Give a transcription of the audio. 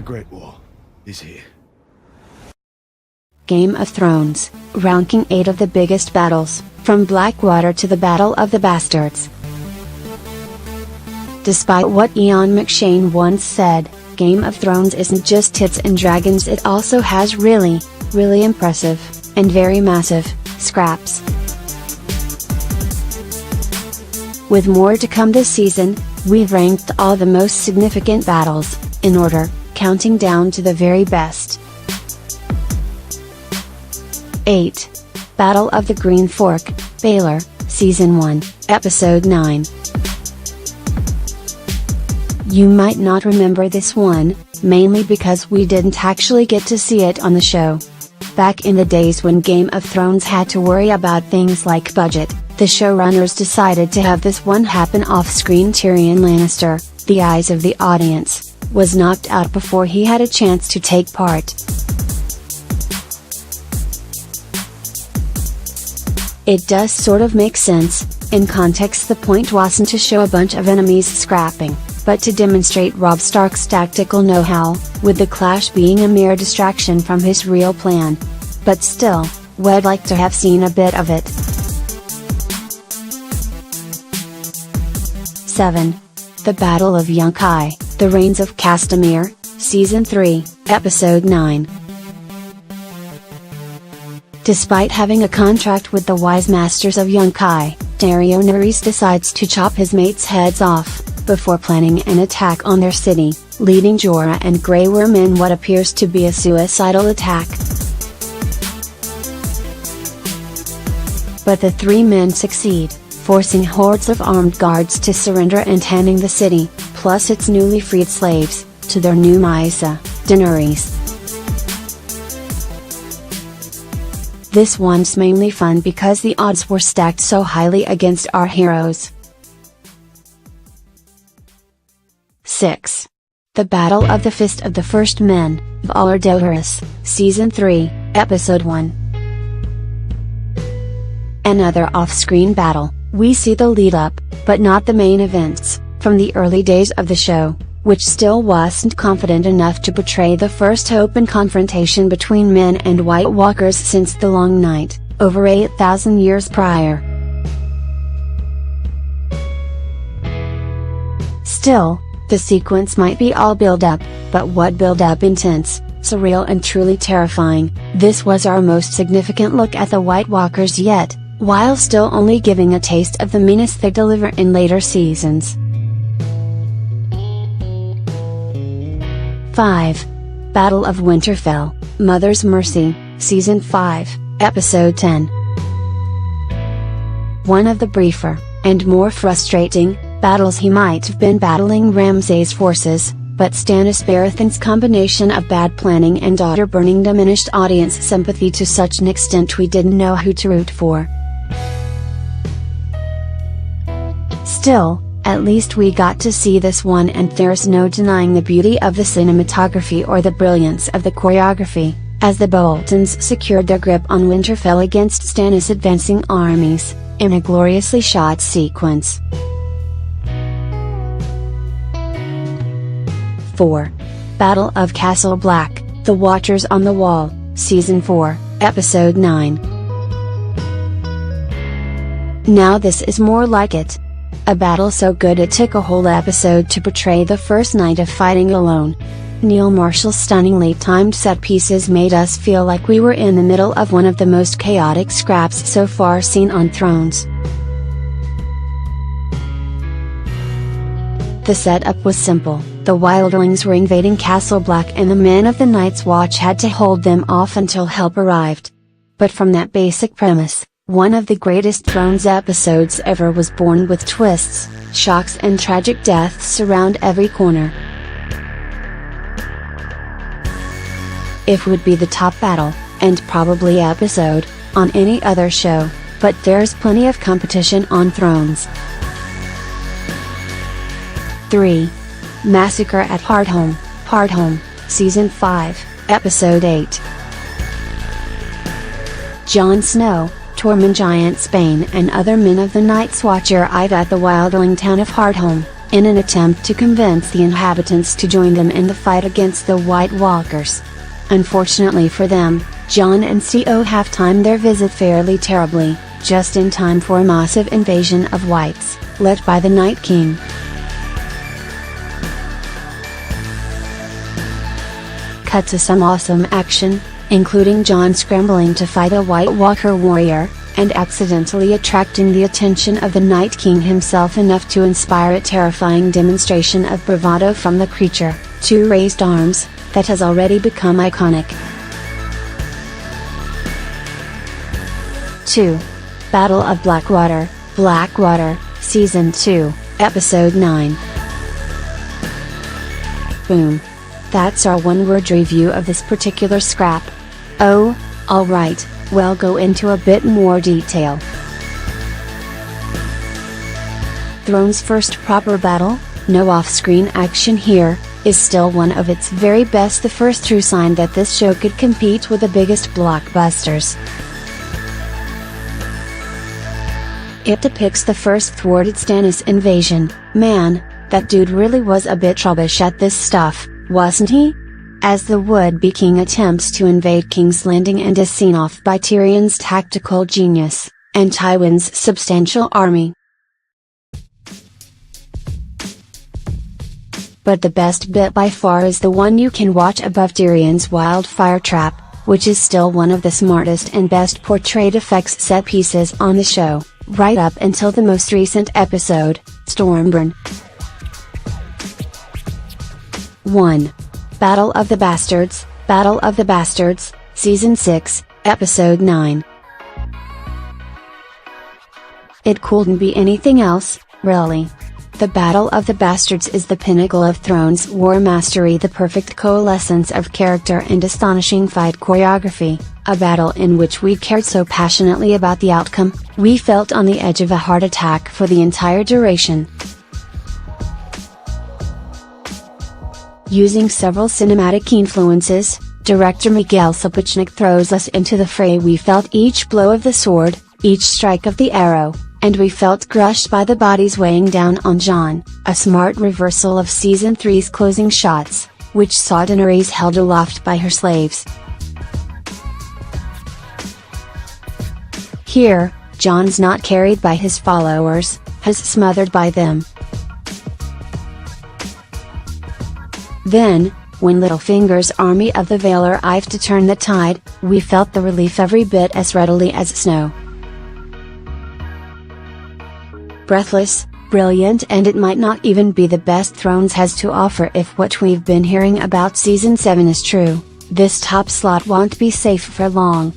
The Great War is here. Game of Thrones, ranking 8 of the biggest battles, from Blackwater to the Battle of the Bastards. Despite what Ian McShane once said, Game of Thrones isn't just tits and dragons, it also has really impressive, and very massive, scraps. With more to come this season, we've ranked all the most significant battles, in order, counting down to the very best. 8. Battle of the Green Fork, Baylor, Season 1, Episode 9. You might not remember this one, mainly because we didn't actually get to see it on the show. Back in the days when Game of Thrones had to worry about things like budget, the showrunners decided to have this one happen off-screen. Tyrion Lannister, the eyes of the audience, was knocked out before he had a chance to take part. It does sort of make sense. In context, the point wasn't to show a bunch of enemies scrapping, but to demonstrate Robb Stark's tactical know-how, with the clash being a mere distraction from his real plan. But still, we'd like to have seen a bit of it. 7. The Battle of Yunkai, The Reigns of Castamere, Season 3, Episode 9. Despite having a contract with the wise masters of Yunkai, Daenerys decides to chop his mates' heads off, before planning an attack on their city, leading Jorah and Grey Worm in what appears to be a suicidal attack. But the three men succeed, forcing hordes of armed guards to surrender and handing the city, plus its newly freed slaves, to their new Maisa, Daenerys. This one's mainly fun because the odds were stacked so highly against our heroes. 6. The Battle of the Fist of the First Men, Valar Dohaeris, Season 3, Episode 1. Another off-screen battle. We see the lead-up, but not the main events, from the early days of the show, which still wasn't confident enough to portray the first open confrontation between men and White Walkers since the Long Night, over 8,000 years prior. Still, the sequence might be all build-up, but what build-up intense, surreal and truly terrifying. This was our most significant look at the White Walkers yet, while still only giving a taste of the menace they deliver in later seasons. 5. Battle of Winterfell, Mother's Mercy, Season 5, Episode 10. One of the briefer, and more frustrating, battles. He might have been battling Ramsay's forces, but Stannis Baratheon's combination of bad planning and daughter burning diminished audience sympathy to such an extent we didn't know who to root for. Still, at least we got to see this one, and there's no denying the beauty of the cinematography or the brilliance of the choreography, as the Boltons secured their grip on Winterfell against Stannis' advancing armies, in a gloriously shot sequence. 4. Battle of Castle Black, The Watchers on the Wall, Season 4, Episode 9. Now this is more like it. A battle so good it took a whole episode to portray the first night of fighting alone. Neil Marshall's stunningly timed set pieces made us feel like we were in the middle of one of the most chaotic scraps so far seen on Thrones. The setup was simple. The wildlings were invading Castle Black and the men of the Night's Watch had to hold them off until help arrived. But from that basic premise, one of the greatest Thrones episodes ever was born, with twists, shocks and tragic deaths around every corner. It would be the top battle, and probably episode, on any other show, but there's plenty of competition on Thrones. 3. Massacre at Hardhome, Season 5, Episode 8. Jon Snow, Tormund Giant Spain and other men of the Night's Watch arrive at the wildling town of Hardhome, in an attempt to convince the inhabitants to join them in the fight against the White Walkers. Unfortunately for them, Jon and Co have timed their visit fairly terribly, just in time for a massive invasion of Whites, led by the Night King. Cut to some awesome action, including Jon scrambling to fight a White Walker warrior, and accidentally attracting the attention of the Night King himself enough to inspire a terrifying demonstration of bravado from the creature, two raised arms, that has already become iconic. 2. Battle of Blackwater, Blackwater, Season 2, Episode 9. Boom. That's our one-word review of this particular scrap. Oh, alright, we'll go into a bit more detail. Throne's first proper battle, no off-screen action here, is still one of its very best, the first true sign that this show could compete with the biggest blockbusters. It depicts the first thwarted Stannis invasion. Man, that dude really was a bit rubbish at this stuff, wasn't he? As the would-be king attempts to invade King's Landing and is seen off by Tyrion's tactical genius, and Tywin's substantial army. But the best bit by far is the one you can watch above Tyrion's wildfire trap, which is still one of the smartest and best portrayed effects set pieces on the show, right up until the most recent episode, Stormburn. 1. Battle of the Bastards, Season 6, Episode 9. It couldn't be anything else, really. The Battle of the Bastards is the pinnacle of Thrones war mastery, the perfect coalescence of character and astonishing fight choreography, a battle in which we cared so passionately about the outcome, we felt on the edge of a heart attack for the entire duration. Using several cinematic influences, director Miguel Sapochnik throws us into the fray. We felt each blow of the sword, each strike of the arrow, and we felt crushed by the bodies weighing down on Jon, a smart reversal of Season 3's closing shots, which saw Daenerys held aloft by her slaves. Here, Jon's not carried by his followers, he's smothered by them. Then, when Littlefinger's army of the Vale arrived to turn the tide, we felt the relief every bit as readily as snow. Breathless, brilliant, and it might not even be the best Thrones has to offer if what we've been hearing about Season 7 is true. This top slot won't be safe for long.